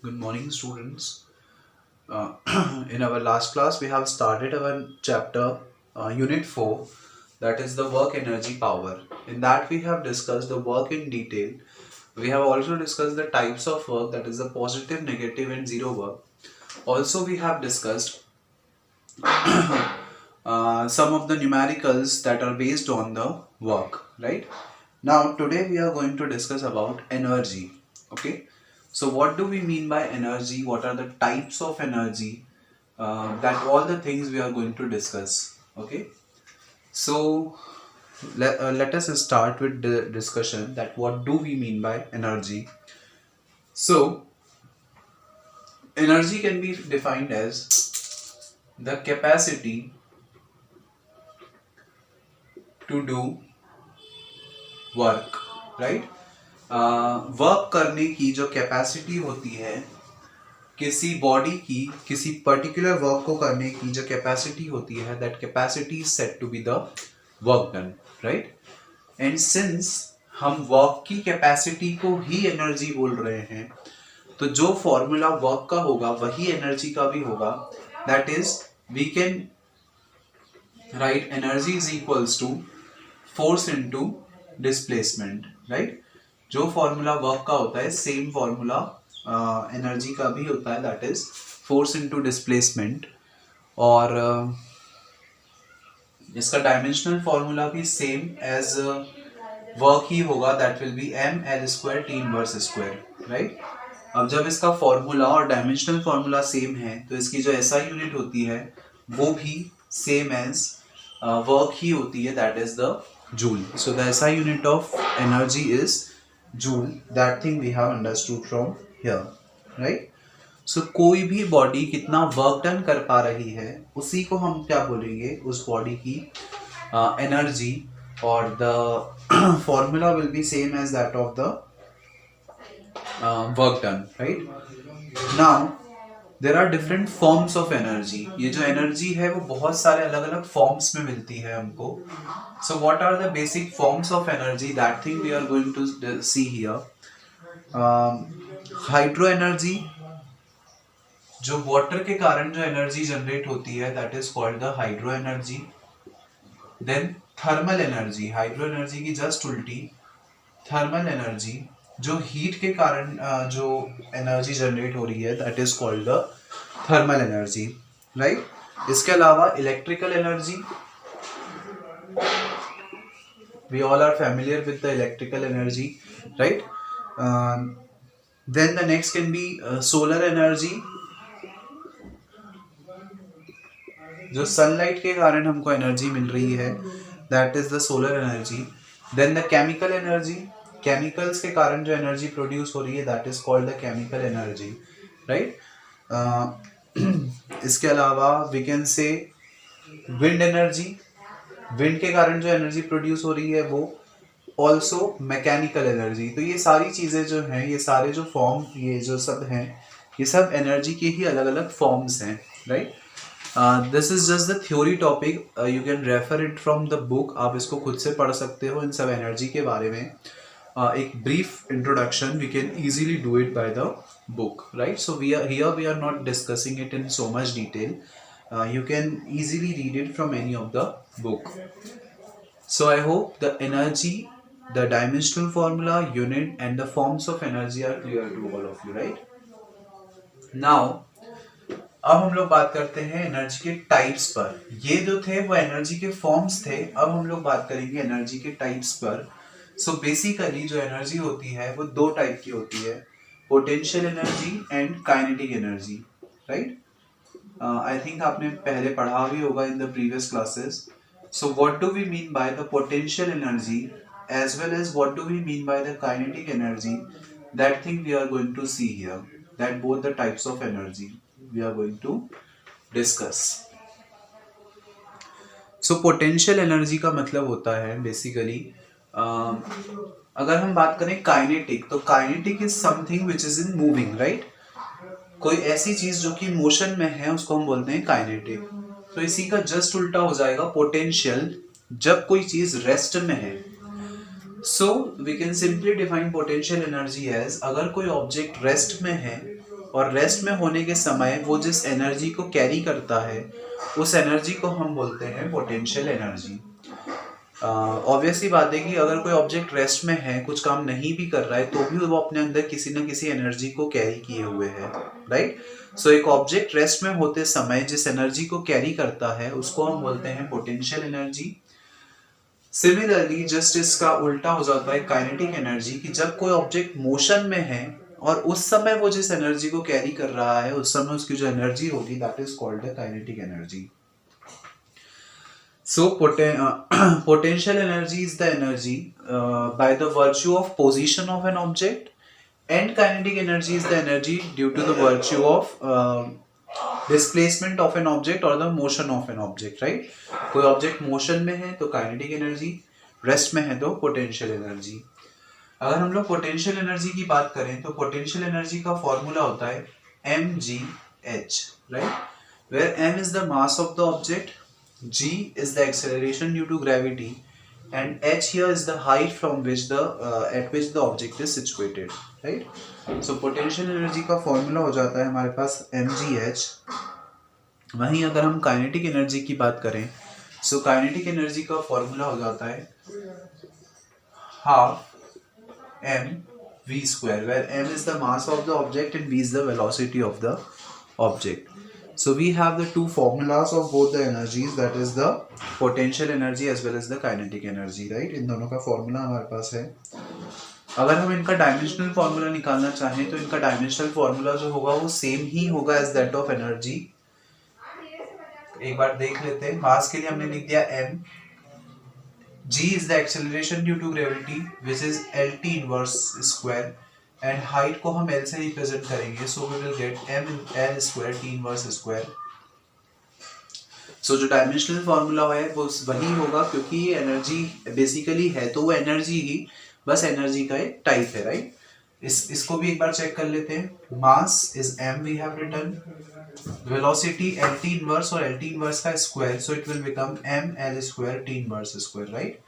Good morning, students. Uh, in our last class, we have started our chapter, Unit 4, that is the work energy power. In that, we have discussed the work in detail. We have also discussed the types of work, that is the positive, negative, and zero work. Also, we have discussed some of the numericals that are based on the work, right? Now, today we are going to discuss about energy. Okay, so what do we mean by energy? What are the types of energy? That all the things we are going to discuss. Okay, so let us start with the discussion that what do we mean by energy. So, energy can be defined as the capacity to do work right work करने की जो capacity होती है किसी body की किसी particular work को करने की जो कैपेसिटी होती है that capacity is said to be the work done right and since हम वर्क की कैपेसिटी को ही एनर्जी बोल रहे हैं तो जो फॉर्मूला वर्क का होगा वही एनर्जी का भी होगा that is we can write energy is equals to force into displacement right जो फॉर्मूला वर्क का होता है सेम फॉर्मूला एनर्जी का भी होता है that is force into displacement और इसका डायमेंशनल फॉर्मूला भी सेम एज वर्क ही होगा that will be M L square T inverse square right अब जब इसका फॉर्मूला और डायमेंशनल फॉर्मूला सेम है तो इसकी जो एसआई यूनिट होती है वो भी सेम एज वर्क ही होती है that is the joule so the SI unit of energy is joule that thing we have understood from here right so कोई भी बॉडी कितना वर्क डन कर पा रही है उसी को हम क्या बोलेंगे उस बॉडी की एनर्जी और the formula will be same as that of the work done right now there are different forms of energy ये जो एनर्जी है वो बहुत सारे अलग अलग फॉर्म्स में मिलती है हमको so what are the basic forms of energy that thing we are going to see here hydro energy जो वाटर के कारण जो एनर्जी जनरेट होती है that is called the hydro energy then thermal energy hydro energy की just उल्टी thermal energy जो heat के कारण जो एनर्जी जनरेट हो रही है that is called the thermal energy right इसके अलावा electrical energy we all are familiar with the electrical energy right then the next can be solar energy जो सनलाइट के कारण हमको एनर्जी मिल रही है that is the solar energy then the chemical energy chemicals के कारण जो एनर्जी प्रोड्यूस हो रही है that is called the chemical energy right इसके अलावा we can say wind energy wind के कारण जो एनर्जी प्रोड्यूस हो रही है वो ऑल्सो मैकेनिकल एनर्जी तो ये सारी चीज़ें जो हैं ये सारे जो फॉर्म ये जो सब हैं ये सब एनर्जी के ही अलग अलग फॉर्म्स हैं right this is just the theory topic you can refer it from the book आप इसको खुद से पढ़ सकते हो इन सब एनर्जी के बारे में एक brief introduction we can easily do it by the book right so we are not discussing it in so much detail you can easily read it from any of the book so I hope the energy the dimensional formula unit and the forms of energy are clear to all of you right now अब हम लोग बात करते हैं energy के types पर ये जो थे वो एनर्जी के फॉर्म्स थे अब हम लोग बात करेंगे एनर्जी के टाइप्स पर सो बेसिकली जो एनर्जी होती है वो दो टाइप की होती है potential energy and kinetic energy right I think आपने पहले पढ़ा भी होगा in the previous classes so what do we mean by the potential energy as well as what do we mean by the kinetic energy that thing we are going to see here that both the types of energy we are going to discuss so potential energy का मतलब होता है basically अगर हम बात करें kinetic तो kinetic is something which is in moving right कोई ऐसी चीज जो कि मोशन में है उसको हम बोलते हैं काइनेटिक तो इसी का जस्ट उल्टा हो जाएगा पोटेंशियल जब कोई चीज रेस्ट में है so we can simply define potential energy as अगर कोई ऑब्जेक्ट रेस्ट में है और रेस्ट में होने के समय वो जिस एनर्जी को कैरी करता है उस एनर्जी को हम बोलते हैं पोटेंशियल एनर्जी। ऑब्वियसली बात है कि अगर कोई ऑब्जेक्ट रेस्ट में है, कुछ काम नहीं भी कर रहा है, तो भी वो अपने अंदर किसी न किसी एनर्जी को कैरी किए हुए है, राइट। सो एक ऑब्जेक्ट रेस्ट में होते समय जिस एनर्जी को कैरी करता है उसको हम बोलते हैं पोटेंशियल एनर्जी। सिमिलरली जस्ट इसका उल्टा हो जाता है काइनेटिक एनर्जी, कि जब कोई ऑब्जेक्ट मोशन में है और उस समय वो जिस एनर्जी को कैरी कर रहा है उस समय उसकी जो एनर्जी होगी that is called the kinetic energy. So potential energy is the energy by the virtue of position of an object, and kinetic energy is the energy due to the virtue of displacement of an object or the motion of an object, right? कोई object motion में है तो kinetic energy, rest में है तो potential energy. अगर हम लोग पोटेंशियल एनर्जी की बात करें तो पोटेंशियल एनर्जी का फॉर्मूला होता है mgh, right? Where m is the mass of the object, g is the acceleration due to gravity, and h here is the height from which the at which the object is situated, right? So potential energy का formula हो जाता है हमारे पास mgh। वहीं अगर हम kinetic energy की बात करें सो काइनेटिक एनर्जी का फॉर्मूला हो जाता है half m v square, where m is the mass of the object and v is the velocity of the object. So we have the two formulas of both the energies, that is the potential energy as well as the kinetic energy, right? इन दोनों का formula हमारे पास है। अगर हम इनका dimensional formula निकालना चाहें तो इनका डायमेंशनल फॉर्मूला जो होगा वो सेम ही होगा एज दैट ऑफ एनर्जी। एक बार देख लेते हैं। मास के लिए हमने लिख दिया m, g is the acceleration due to gravity which is lt inverse square, and height को हम l से रिप्रेजेंट करेंगे, so we will get m l square t inverse square. So जो डायमेंशनल फॉर्मूला है वो वही होगा, क्योंकि ये एनर्जी बेसिकली है तो वो एनर्जी ही, बस एनर्जी का एक टाइप है, राइट। इसको भी एक बार चेक कर लेते हैं। Mass is m we have written, velocity lt inverse और lt इनवर्स का square, so it will become m l square t inverse square, right.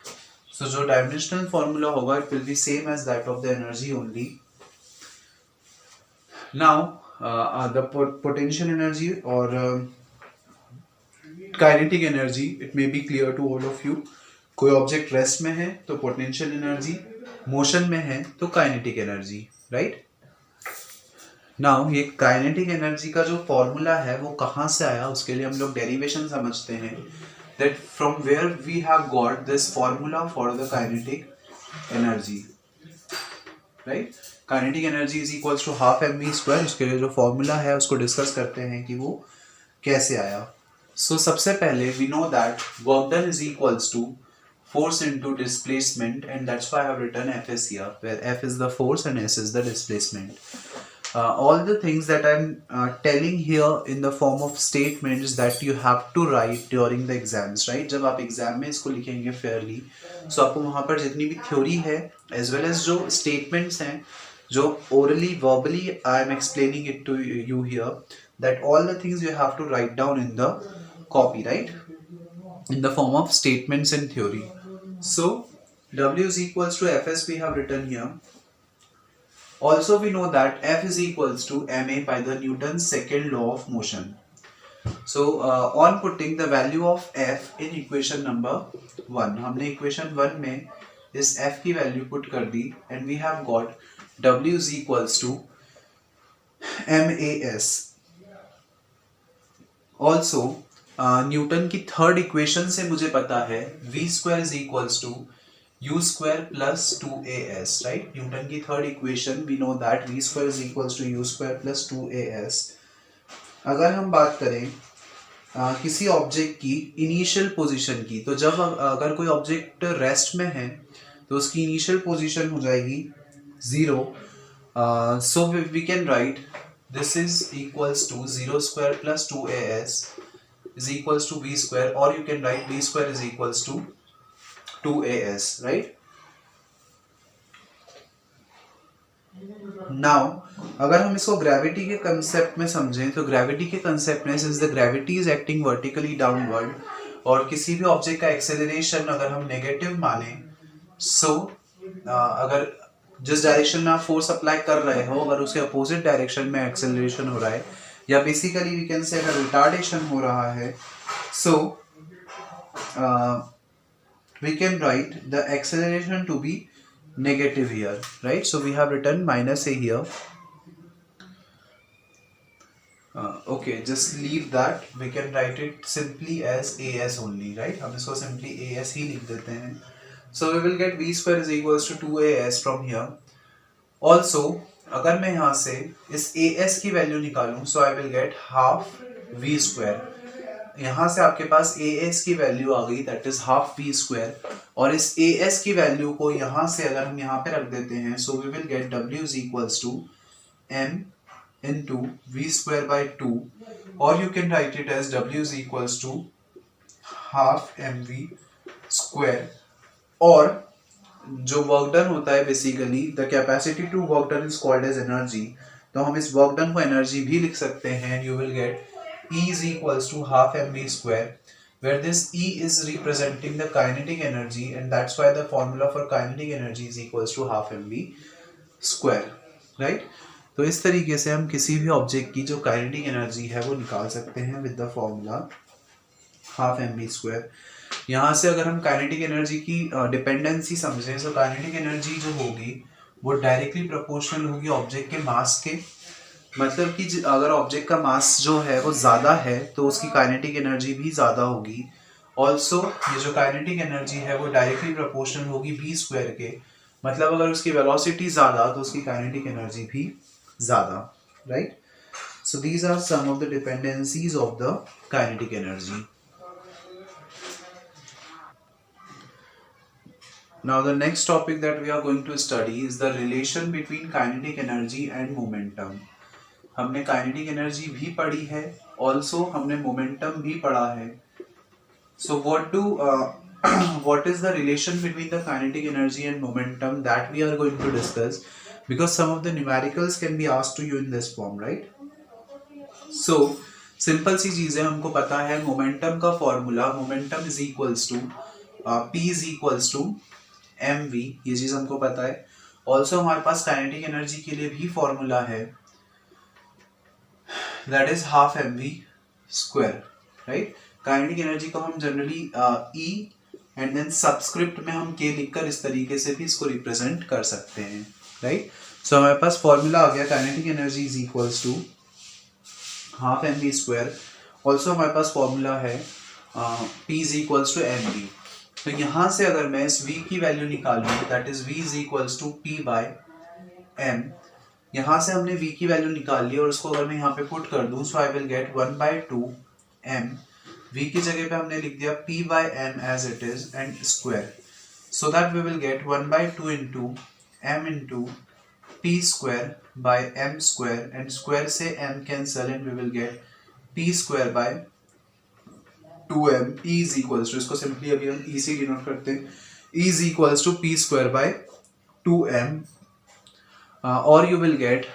So जो डायमेंशनल फॉर्मूला होगा it will be same as that of the energy only. Now the potential energy or kinetic energy, it may be clear to all of you. कोई object rest में है तो potential energy, motion में है तो kinetic energy, right. Now ये kinetic energy का जो फॉर्मूला है वो कहाँ से आया, उसके लिए हम लोग डेरिवेशन समझते हैं। That from where we have got this formula for the kinetic energy, right. Kinetic energy is equals to half M V square. उसके लिए जो फॉर्मूला है उसको डिस्कस करते हैं कि वो कैसे आया। सो सबसे पहले we know that work done is equals to force into displacement, and that's why I have written Fs here, where F is the force and S is the displacement. All the things that I'm telling here in the form of statements that you have to write during the exams, right? जब आप exam में इसको लिखेंगे Fairlie, so आपको वहाँ पर जितनी भी थ्योरी है as well as जो statements हैं, जो orally verbally I am explaining it to you here, that all the things you have to write down in the copy, right? In the form of statements and theory. So W is equals to Fs we have written here. Also we know that F is equals to ma by the Newton's second law of motion. So on putting the value of F in equation number 1, हमने equation 1 में इस F की value put कर दी and we have got W is equals to MAS. Also Newton की third equation से मुझे पता है v square is equals to u square plus 2as, right. Newton की third equation we know that v square is equals to u square plus 2as। अगर हम बात करें किसी ऑब्जेक्ट की इनिशियल पोजीशन की, तो जब अगर कोई ऑब्जेक्ट रेस्ट में है तो उसकी इनिशियल पोजीशन हो जाएगी 0। So we can write this is equals to 0 square plus 2as is equals to v square, or you can write v square is equals to 2as, right? Now अगर हम इसको gravity के concept में समझें तो gravity के concept में since the gravity is acting vertically downward और किसी भी ऑब्जेक्ट का एक्सेलरेशन अगर हम नेगेटिव माने, so अगर जिस डायरेक्शन में आप फोर्स अप्लाई कर रहे हो अगर उसके अपोजिट डायरेक्शन में एक्सेलरेशन हो रहा है या बेसिकली वी कैन से अगर रिटार्डेशन हो रहा है, सो we can write the acceleration to be negative here, right? So we have written minus a here. Okay, just leave that. We can write it simply as as only, right? हम इसको simply as ही लिख देते हैं. So we will get v square is equals to 2as from here. Also, अगर मैं यहाँ से इस as की वैल्यू निकालूं, so I will get half v square. यहाँ से आपके पास as की वैल्यू आ गई, that is half v square, और इस as की वैल्यू को यहाँ से अगर हम यहाँ पे रख देते हैं, so we will get w is equals to m into v square by 2, और you can write it as w is equals to half mv square. और जो वर्क डन होता है basically the capacity to work done is called as energy, तो हम इस work done को energy भी लिख सकते हैं. You will get E is equals to half mv square, where this E is representing the kinetic energy, and that's why the formula for kinetic energy is equals to half mv square, right? तो इस तरीके से हम किसी भी object की जो kinetic energy है वो निकाल सकते हैं with the formula half mv square. यहाँ से अगर हम काइनेटिक एनर्जी की डिपेंडेंसी समझें, तो काइनेटिक एनर्जी जो होगी वो डायरेक्टली प्रोपोर्शनल होगी ऑब्जेक्ट के मास के. मतलब कि अगर ऑब्जेक्ट का मास जो है वो ज़्यादा है तो उसकी काइनेटिक एनर्जी भी ज़्यादा होगी. ऑल्सो ये जो काइनेटिक एनर्जी है वो डायरेक्टली प्रोपोर्शनल होगी v स्क्वायर के. मतलब अगर उसकी वेलोसिटी ज़्यादा तो उसकी काइनेटिक एनर्जी भी ज़्यादा, right? So these are some of the dependencies of the kinetic energy. Now the next topic that we are going to study is the relation between kinetic energy and momentum. हमने kinetic energy भी पढ़ी है, also हमने momentum भी पढ़ा है. सो what is the relation between the kinetic energy and momentum that we are going to discuss, because some of the numericals can be asked to you in this form, right? So simple सी चीजें हमको पता है. Momentum का formula, momentum is equals to p is equals to mv, ये चीज हमको पता है. ऑल्सो हमारे पास काइनेटिक एनर्जी के लिए भी फॉर्मूला है, that is half mv square, right? Kinetic energy को हम generally E and then subscript में हम K लिखकर इस तरीके से भी इसको रिप्रेजेंट कर सकते हैं, राइट? सो हमारे पास फॉर्मूला आ गया, kinetic energy is equals to half mv square. Also हमारे पास फॉर्मूला है P is equals to mv. तो यहाँ से अगर मैं इस V की वैल्यू निकालूँ, that is V is equals to P by M. यहाँ से हमने v की वैल्यू निकाल ली और उसको अगर मैं यहाँ पे पुट कर दूं, so I will get 1/2 m. v की जगह पे हमने लिख दिया p by m as it is and square, so that we will get 1/2 into m into p square by m square, and square से m cancel and we will get p square by 2m. E is equals to, इसको simply अभी हम e से denote करते हैं, e is equals to p square by 2m. Or you will get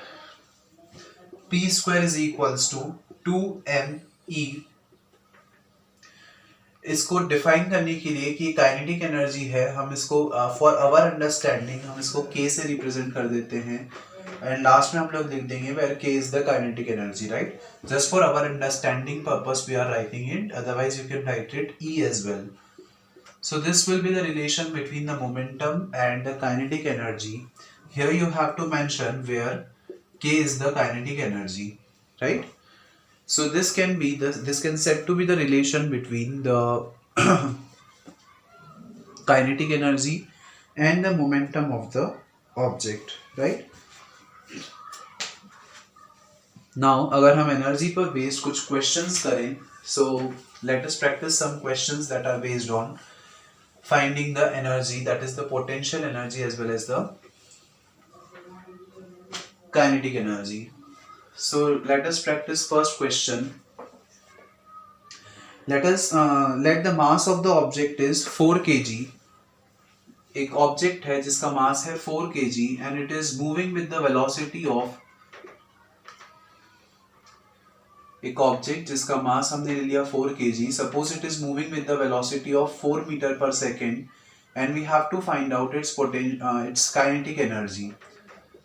p square is equals to 2me. इसको define करने के लिए कि काइनेटिक एनर्जी है, हम इसको फॉर आवर अंडरस्टैंडिंग हम इसको k से रिप्रेजेंट कर देते हैं, एंड लास्ट में हम लोग लिख देंगे where k is the kinetic energy, right? Just for our understanding purpose we are writing it, otherwise you can write it e as well. So this will be the relation between the momentum and the kinetic energy. Here you have to mention where k is the kinetic energy, right? So this can said to be the relation between the kinetic energy and the momentum of the object, right? Now अगर हम energy पर based कुछ questions करें, so let us practice some questions that are based on finding the energy, that is the potential energy as well as the kinetic energy. So let us practice first question. Let the mass of the object is 4 kg. एक object है जिसका मास है 4 kg and it is moving with the velocity of, एक object जिसका मास हमने ले लिया 4 kg, suppose it is moving with the velocity of 4 meter per second and we have to find out its kinetic energy.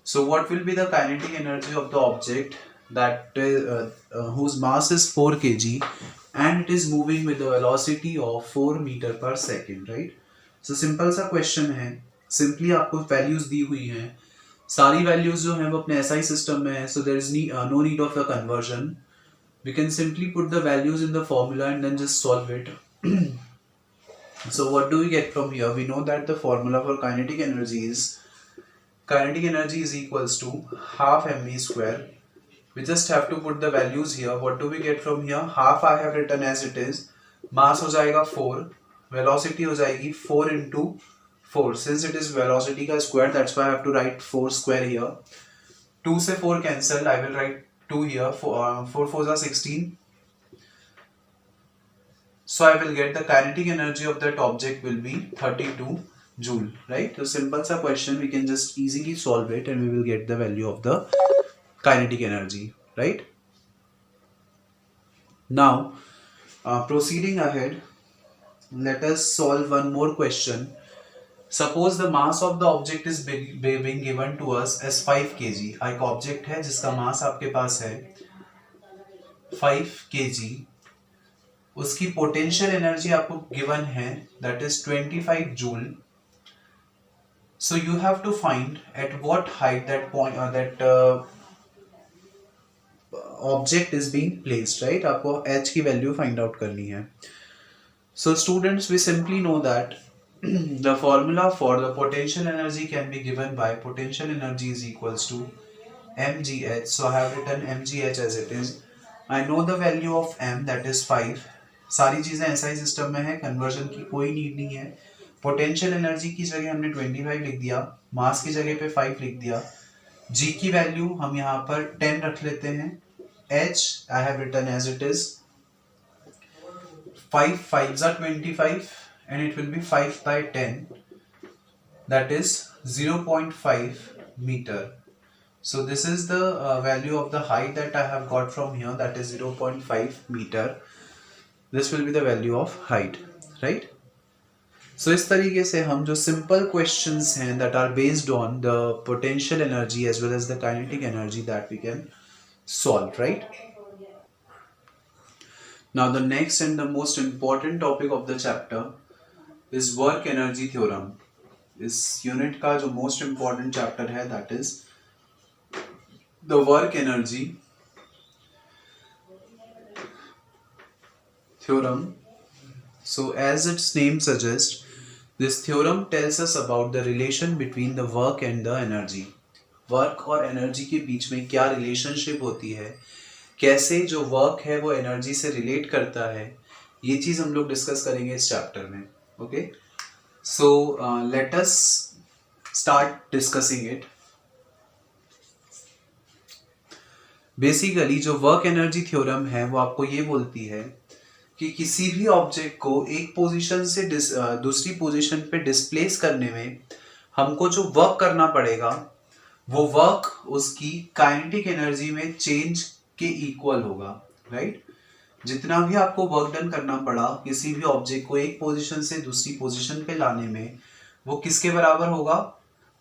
So what will be the kinetic energy of the object whose mass is 4 kg and it is moving with the velocity of 4 meter per second, right? So simple सा question है, simply आपको values दी हुई हैं, सारी values जो हैं वो अपने एसआई सिस्टम में है, so there is no need of a conversion. We can simply put the values in the formula and then just solve it. So what do we get from here? We know that the formula for kinetic energy is equals to half mv square. We just have to put the values here. What do we get from here? Half I have written as it is. Mass हो जाएगा 4, velocity हो जाएगी 4 into 4. Since it is velocity का square, that's why I have to write 4 square here. 2 से 4 cancel. I will write 2 here. 4 4 are 16. So I will get the kinetic energy of that object will be 32 joule, right? So simple sa question, we can just easily solve it and we will get the value of the kinetic energy, right? Now, proceeding ahead, let us solve one more question. Suppose the mass of the object is being given to us as 5 kg. एक object है जिसका mass आपके पास है 5 kg. उसकी potential energy आपको given है that is 25 joule. So you have to find at what height that object is being placed, right? आपको h की वैल्यू फाइंड आउट करनी है. So students, we simply know that the formula for the potential energy can be given by potential energy is equals to mgh. So I have written mgh as it is. I know the value of m that is 5. सारी चीजें SI system में है, conversion की कोई need नहीं है. Potential energy की जगह हमने 25 लिख दिया, मास की जगह पे 5 लिख दिया. जी की वैल्यू हम यहाँ पर 10 रख लेते हैं. H I have written as it is 5 5s are 25 and it will be 5 by 10, that is 0.5 meter. So this is the value of the height that I have got from here, that is 0.5 meter. This will be the value of height, right? So इस तरीके से हम जो simple questions हैं that are based on the potential energy as well as the kinetic energy that we can solve, right? Now the next and the most important topic of the chapter is work energy theorem. इस unit का जो most important chapter है that is the work energy theorem. So as its name suggests, this theorem tells us about the relation between the work and the energy. Work और energy के बीच में क्या relationship होती है, कैसे जो work है वो energy से relate करता है, ये चीज़ हम लोग discuss करेंगे इस chapter में. Okay? So let us start discussing it. Basically जो work energy theorem है वो आपको ये बोलती है कि किसी भी ऑब्जेक्ट को एक पोजीशन से दूसरी पोजीशन पे डिस्प्लेस करने में हमको जो वर्क करना पड़ेगा वो वर्क उसकी काइनेटिक एनर्जी में चेंज के इक्वल होगा, राइट? जितना भी आपको वर्क डन करना पड़ा किसी भी ऑब्जेक्ट को एक पोजीशन से दूसरी पोजीशन पे लाने में, वो किसके बराबर होगा?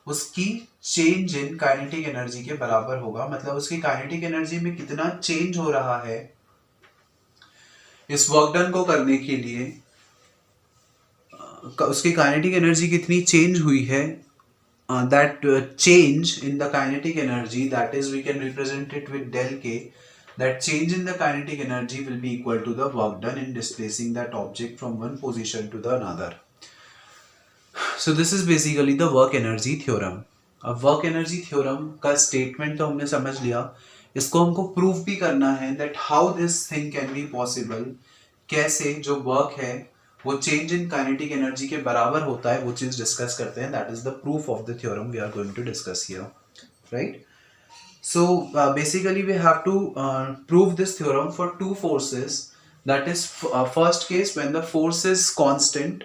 उसकी चेंज इन काइनेटिक एनर्जी के बराबर होगा. मतलब उसकी काइनेटिक एनर्जी में कितना चेंज हो रहा है इस वर्क डन को करने के लिए, उसकी काइनेटिक एनर्जी कितनी चेंज हुई है, that change in the kinetic energy, that is we can represent it with del k. That change in the kinetic energy will be equal to the work done in displacing that object from one position to the another. So this is basically the work energy theorem. अब work energy theorem का statement तो हमने समझ लिया, इसको हमको prove भी करना है that how this thing can be possible. कैसे जो वर्क है वो चेंज इन काइनेटिक एनर्जी के बराबर होता है, वो चीज डिस्कस करते हैं. That is the proof of the theorem we are going to discuss here, right? So basically we have to prove this theorem for two forces. That is first case when the force is constant,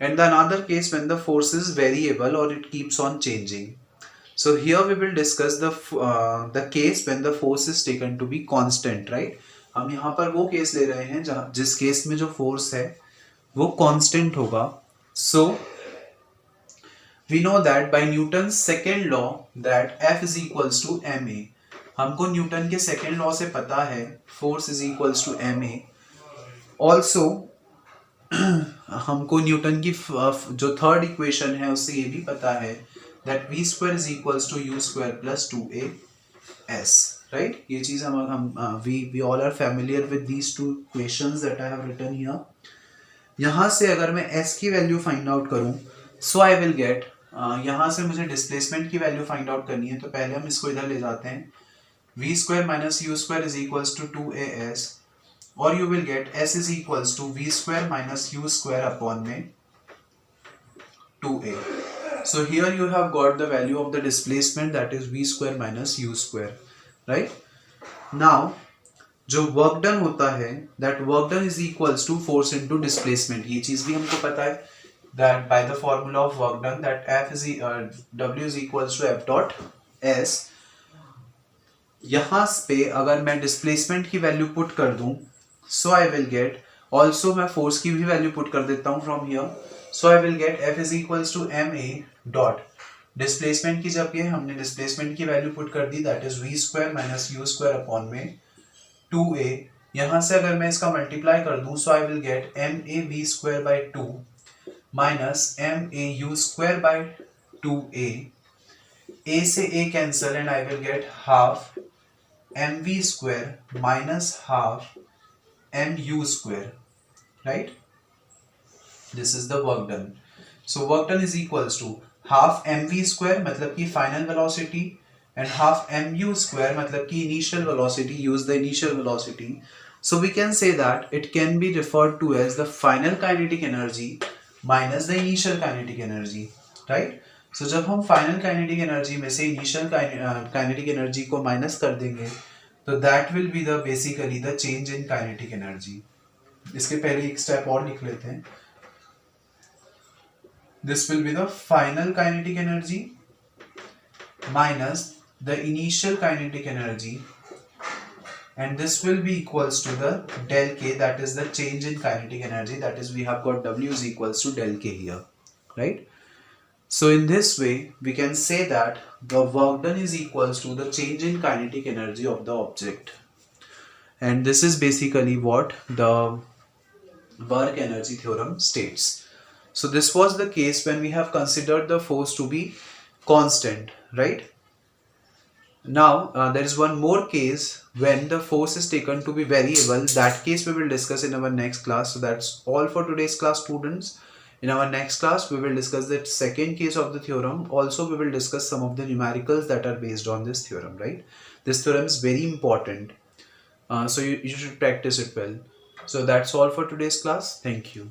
and the another case when the force is variable or it keeps on changing. So here we will discuss the case when the force is taken to be constant, right? हम यहाँ पर वो case ले रहे हैं जिस case में जो फोर्स है वो कांस्टेंट होगा. So we know that by Newton second law that F is equals to ma. हमको न्यूटन के सेकेंड लॉ से पता है force is equals to ma. Also हमको न्यूटन की जो थर्ड इक्वेशन है उससे ये भी पता है that v square is equals to u square plus 2as, right. ये चीज हम we all are familiar with these two equations that I have written here. यहाँ से अगर मैं s की वैल्यू फाइंड आउट करूँ, सो आई विल गेट, यहाँ से मुझे डिस्प्लेसमेंट की वैल्यू फाइंड आउट करनी है, तो पहले हम इसको इधर ले जाते हैं. v square minus U square is equals to 2as, और you will get s is equals to v square minus u square upon में 2a. So here you have got the value of the displacement, that is v square minus u square, right? Now जो work done होता है that work done is equals to force into displacement. ये चीज भी हमको पता है that by the formula of work done that w is equals to f dot s. यहाँ पे अगर मैं डिस्प्लेसमेंट की वैल्यू पुट कर दूं, so I will get, also मैं फोर्स की भी वैल्यू पुट कर देता हूँ from here, so I will get F is equals to ma dot displacement की जब ये हमने डिस्प्लेसमेंट की वैल्यू पुट कर दी that is v square minus U square upon में 2a. यहाँ से अगर मैं इसका मल्टीप्लाई कर दूं, so I will get ma v square by 2 minus ma u square by 2a. a से a cancel and I will get half mv square minus half mu square, right? This is the work done. So work done is equals to half mv square मतलब कि final velocity and half mu square मतलब कि initial velocity, use the initial velocity. So we can say that it can be referred to as the final kinetic energy minus the initial kinetic energy, right? So जब हम final kinetic energy में से initial kinetic energy को minus कर देंगे, तो that will be the basically the change in kinetic energy. इसके पहले एक स्टेप और लिख लेते हैं. This will be the final kinetic energy minus the initial kinetic energy, and this will be equals to the del k, that is the change in kinetic energy, that is we have got w is equals to del k here, right? So in this way we can say that the work done is equals to the change in kinetic energy of the object, and this is basically what the work energy theorem states. So this was the case when we have considered the force to be constant, right? Now there is one more case when the force is taken to be variable. That case we will discuss in our next class. So that's all for today's class, students. In our next class, we will discuss the second case of the theorem. Also, we will discuss some of the numericals that are based on this theorem, right? This theorem is very important. So you should practice it well. So that's all for today's class. Thank you.